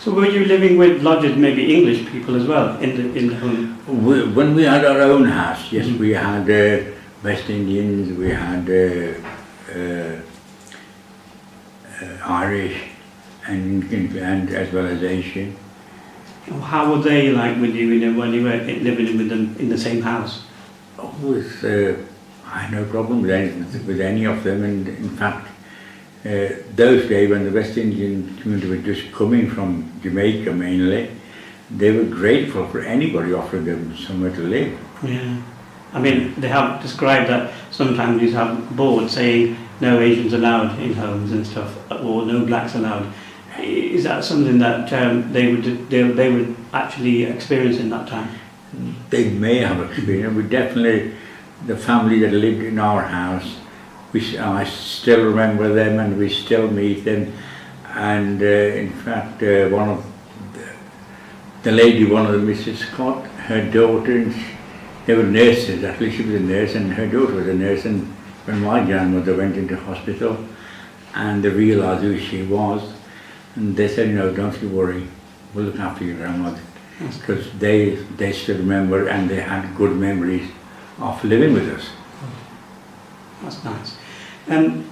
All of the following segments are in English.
So were you living with lodgers, maybe English people as well, in the home? When we had our own house, yes, we had West Indians, we had Irish, and as well as Asian. How were they like with you, when you were living with them in the same house? I had no problem with any of them, and in fact, those days when the West Indian community were just coming from Jamaica mainly, they were grateful for anybody offering them somewhere to live. Yeah. I mean, they have described that sometimes you have boards saying no Asians allowed in homes and stuff, or no blacks allowed. Is that something that they would actually experience in that time? They may have experienced. We definitely, the family that lived in our house, I still remember them and we still meet them. And in fact, one of the lady, one of the Mrs. Scott, her daughter, they were nurses. Actually, she was a nurse, and her daughter was a nurse. And when my grandmother went into hospital, and they realised who she was, and they said, don't you worry, we'll look after your grandmother. Because they still remember, and they had good memories of living with us. That's nice.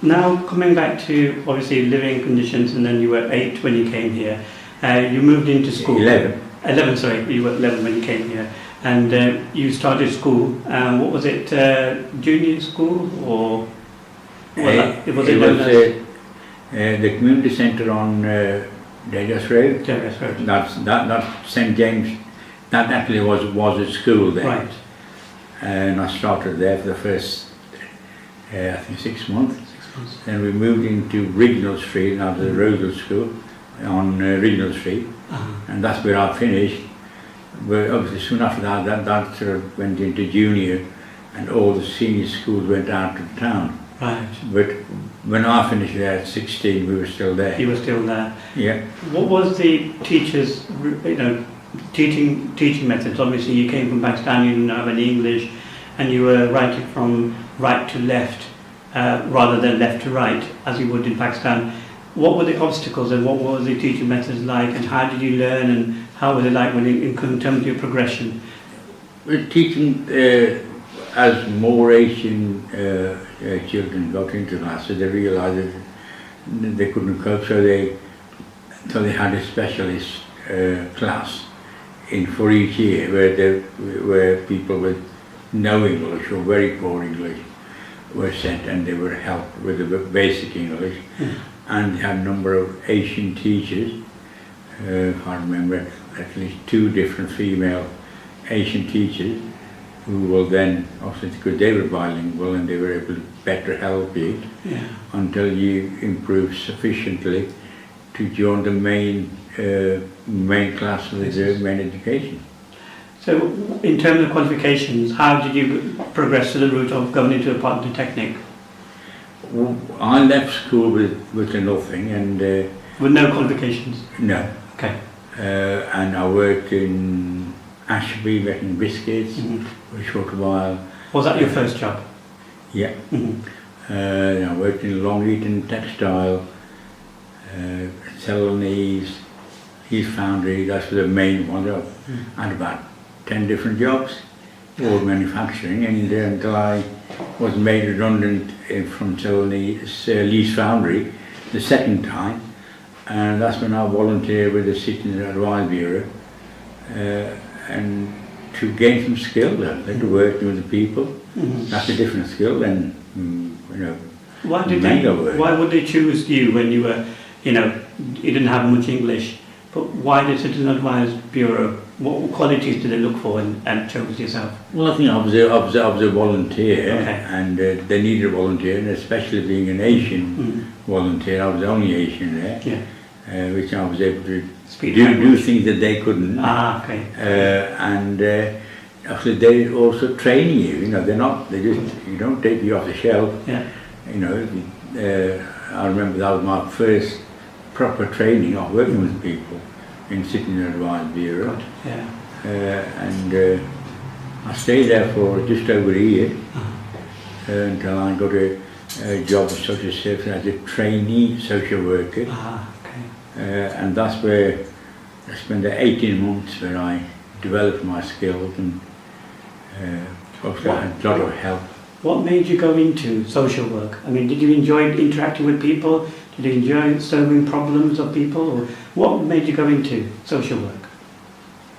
Now coming back to obviously living conditions, and then you were 8 when you came here. You moved into school. 11. 11, sorry, you were 11 when you came here. And you started school. What was it, junior school, or was it the community centre on Degas Road? Degas Road. That's St James. That actually was a school there. Right. And I started there for the first, I think 6 months. 6 months. Then we moved into Rignall Street, now the Rosal School on Rignall Street, and that's where I finished. But obviously soon after that sort of went into junior, and all the senior schools went out of town. Right. But when I finished there at 16, we were still there. You were still there. Yeah. What was the teachers, teaching methods? Obviously, you came from Pakistan, you didn't have any English, and you were writing from right to left rather than left to right, as you would in Pakistan. What were the obstacles, and what were the teaching methods like, and how did you learn, and how was it like when in terms of your progression? We're teaching as more Asian children got into class, so they realised that they couldn't cope, so they had a specialist class for each year where people with no English or very poor English were sent, and they were helped with the basic English. And they had a number of Asian teachers. I remember at least 2 different female Asian teachers who will then, obviously because they were bilingual and they were able to better help you until you improve sufficiently to join the main class of the main education. So in terms of qualifications, how did you progress to the route of going into a polytechnic? Well, I left school with nothing, and with no qualifications? No. Okay. And I worked in Ashby making biscuits for a short while. Was that your first job? Yeah. I worked in Long Eaton Textile, Celanese, East Foundry. That's the main one. I had about 10 different jobs, all manufacturing, and until I was made redundant from Lee's Foundry the second time, and that's when I volunteered with the Citizen Advice Bureau and to gain some skill there, to work with the people. That's a different skill than Why would they choose you when you were, you didn't have much English? But why the Citizen Advice Bureau? What qualities did they look for and chose yourself? Well, I think I was a volunteer, and they needed a volunteer, and especially being an Asian volunteer, I was the only Asian there, which I was able to do things that they couldn't. And actually, they also train you. You don't take you off the shelf. I remember that was my first proper training of working with people in Citizen Advice Bureau. And I stayed there for just over a year until I got a job as social service as a trainee social worker. And that's where I spent there 18 months where I developed my skills and also had a lot of help. What made you go into social work? I mean, did you enjoy interacting with people? Did you enjoy solving problems of people? Or what made you go into social work?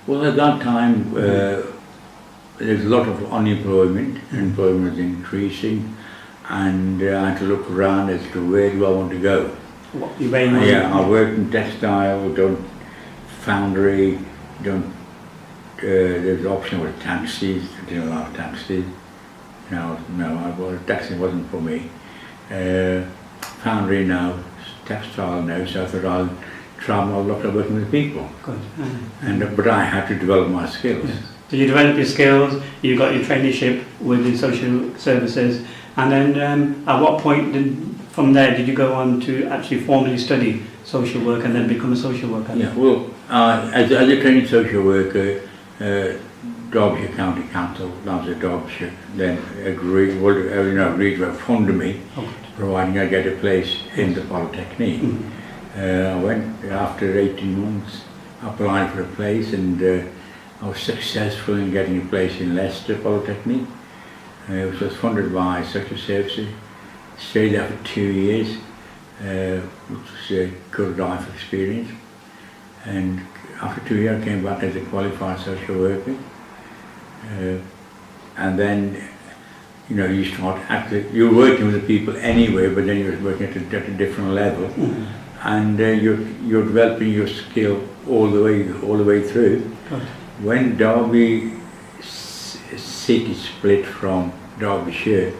Well, at that time, there's a lot of unemployment. Employment was increasing, and I had to look around as to where do I want to go. What, I worked in textile, done foundry, done. There was the option with taxis. I did a lot of taxis. Taxi wasn't for me. Foundry now, textile now. So I thought I'll travel. I'll look at working with people. Good. But I had to develop my skills. Yes. So you developed your skills. You got your traineeship within social services, and then at what point from there did you go on to actually formally study social work and then become a social worker? Yeah. Well, as a trained social worker. Derbyshire County Council, that was a Derbyshire, then agreed to fund me, providing I get a place in the Polytechnic. I went after 18 months, applied for a place, and I was successful in getting a place in Leicester Polytechnic, which was funded by Social Services. Stayed there for 2 years, which was a good life experience. And after 2 years, I came back as a qualified social worker. And then, you're working with the people anyway, but then you're working at a different level. And you're developing your skill all the way through. Good. When Derby City split from Derbyshire,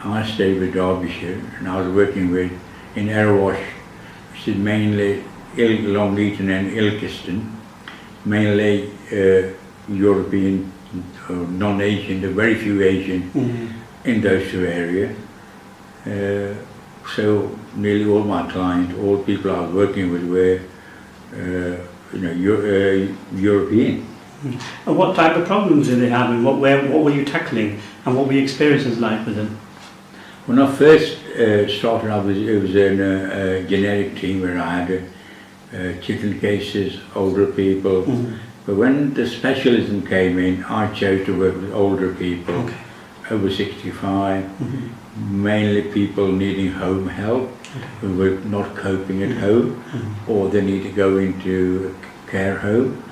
I stayed with Derbyshire, and I was working in Erewash, which is mainly Long Eaton and Ilkeston, mainly European, non-Asian. There are very few Asian in those two areas. So nearly all my clients, all people I was working with were, European. And what type of problems did they have, and what were you tackling, and what were your experiences like with them? When I first started, it was in a generic team where I had children cases, older people. But when the specialism came in, I chose to work with older people, over 65, mainly people needing home help, who were not coping at home, or they need to go into a care home,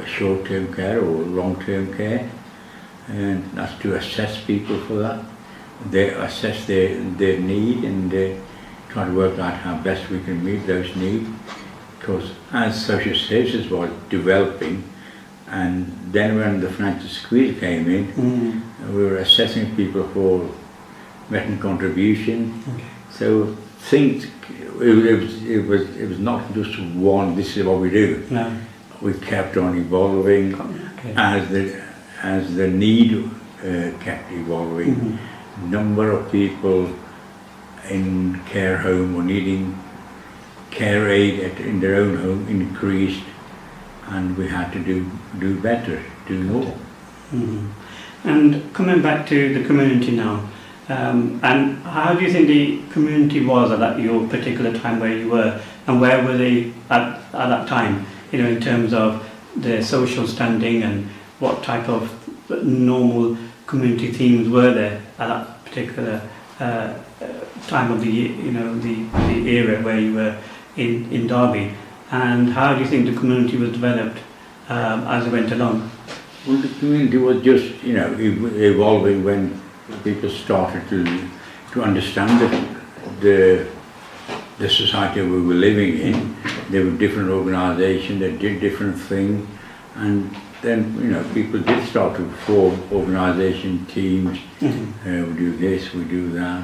short-term care or long-term care, and that's to assess people for that. They assess their need and try to work out how best we can meet those needs. Because as social services was developing, and then when the financial squeeze came in, we were assessing people for making contribution. So things, it was not just one, this is what we do. No. We kept on evolving as the need kept evolving. Number of people in care home or needing care aid in their own home increased, and we had to do better, do more. And coming back to the community now, and how do you think the community was at your particular time where you were, and where were they at that time, in terms of their social standing, and what type of normal community themes were there at that particular time of the year, the era where you were in Derby, and how do you think the community was developed as it went along? Well, the community was just, evolving when people started to understand the society we were living in. There were different organisations that did different things, and then, people did start to form organisation teams. We do this, we do that.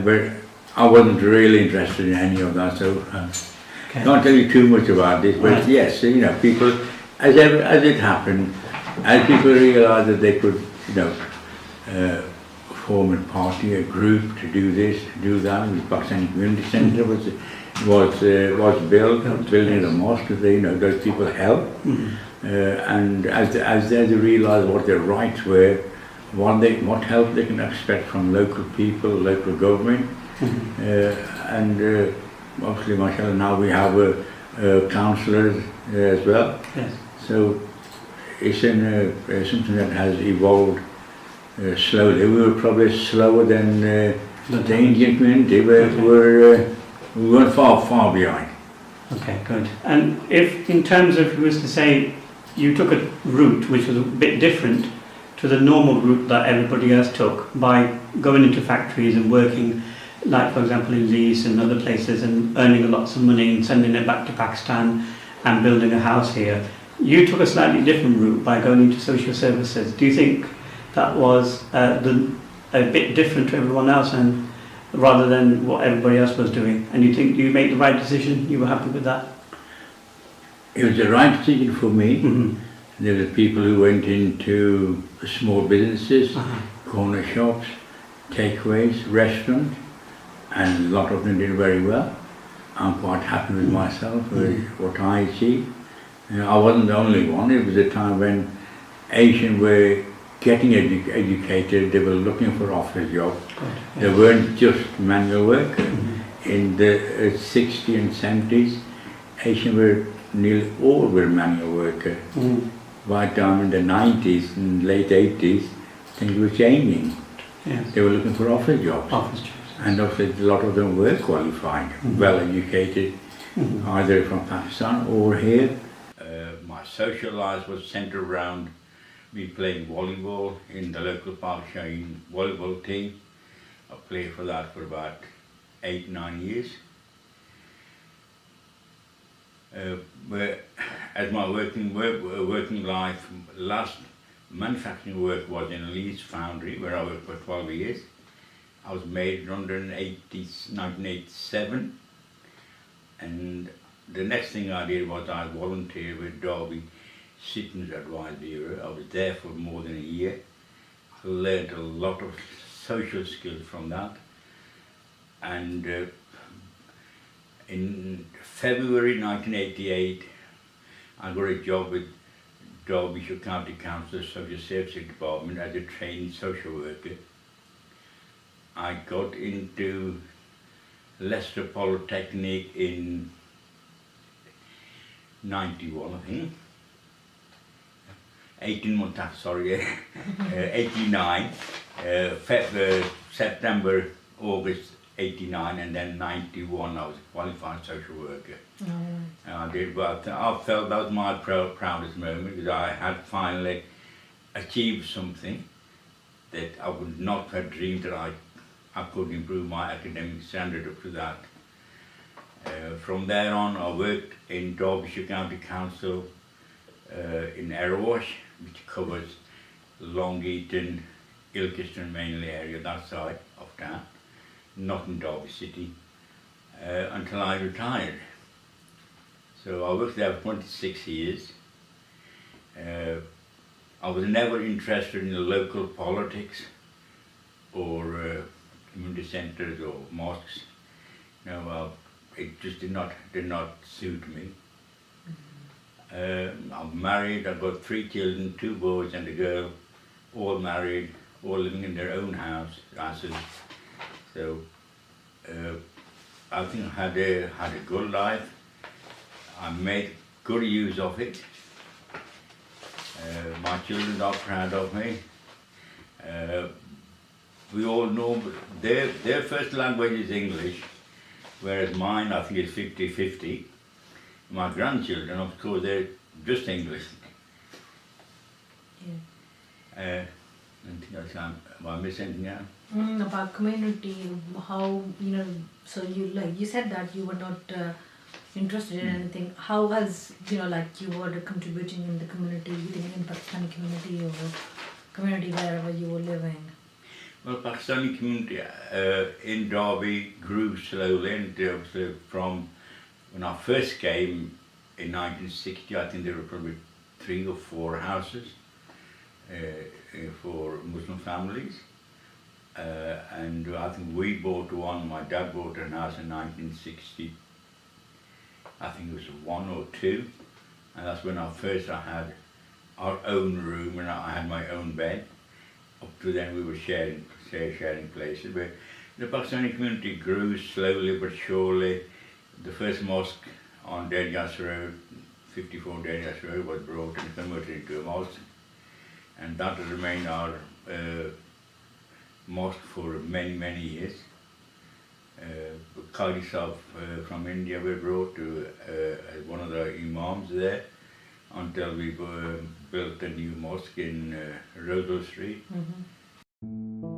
But I wasn't really interested in any of that, so I can't tell you too much about this. But yes, people, as it happened, as people realised that they could, form a party, a group to do this, to do that. The Pakistani Community Centre was built, building a mosque. Those people helped. And as they realised what their rights were, what help they can expect from local people, local government, and obviously, mashallah, now we have a counsellors as well. Yes. So it's something that has evolved slowly. We were probably slower than the Indian community. We weren't far behind. Okay, good. And if, in terms of, if you was to say, you took a route which was a bit different to the normal route that everybody else took by going into factories and working, like for example in Leeds and other places, and earning lots of money and sending it back to Pakistan and building a house here. You took a slightly different route by going into social services. Do you think that was a bit different to everyone else, and rather than what everybody else was doing? And you think you made the right decision? You were happy with that? It was the right decision for me. Mm-hmm. There were people who went into small businesses, corner shops, takeaways, restaurants, and a lot of them did very well. I'm quite happy with myself, with what I achieved. I wasn't the only one. It was a time when Asians were getting educated, they were looking for office jobs. They weren't just manual workers. In the 60s and 70s, Asians were nearly all were manual workers. By the time in the 90s and late 80s, things were changing. Yes. They were looking for office jobs. Office jobs. And also a lot of them were qualified, well educated, either from Pakistan or here. My social life was centered around me playing volleyball in the local Park Shaheen volleyball team. I played for that for about 8-9 years. As my working life, last manufacturing work was in Leeds Foundry, where I worked for 12 years. I was made redundant in 1987, and the next thing I did was I volunteered with Derby Citizens Advice Bureau. I was there for more than a year. I learned a lot of social skills from that, and in February 1988 I got a job with Derbyshire County Council Social Services Department as a trained social worker. I got into Leicester Polytechnic in 91, I think. 89, September, August 89, and then 91 I was a qualified social worker. I did, but I felt that was my proudest moment, because I had finally achieved something that I would not have dreamed that I could improve my academic standard up to that. From there on, I worked in Derbyshire County Council in Erewash, which covers Long Eaton, Ilkeston mainly area, that side of town, not in Derby City, until I retired. So I worked there for 26 years. I was never interested in the local politics or community centres or mosques. No, it just did not suit me. I'm married. I've got 3 children, 2 boys and a girl, all married, all living in their own houses. So I think I had a good life. I made good use of it. My children are proud of me. We all know their first language is English, whereas mine, I think, is 50-50. My grandchildren, of course, they're just English. Yeah. Anything else? Am I missing anything out? About community, how, so you said that you were not interested in anything. How has, you were contributing in the community, in Pakistani community or community wherever you were living? Well, Pakistani community in Derby grew slowly, and from when I first came in 1960, I think there were probably 3 or 4 houses for Muslim families. And I think we bought one, my dad bought a house in 1960, I think it was 1 or 2, and that's when I had our own room and I had my own bed. Up to then we were sharing places, but the Pakistani community grew slowly but surely. The first mosque on Dergas Road, 54 Dergas Road was brought and converted into a mosque, and that has remained our mosque for many years. Qadi Sahib from India were brought to as one of the imams there until we built a new mosque in Roseville Street. Mm-hmm.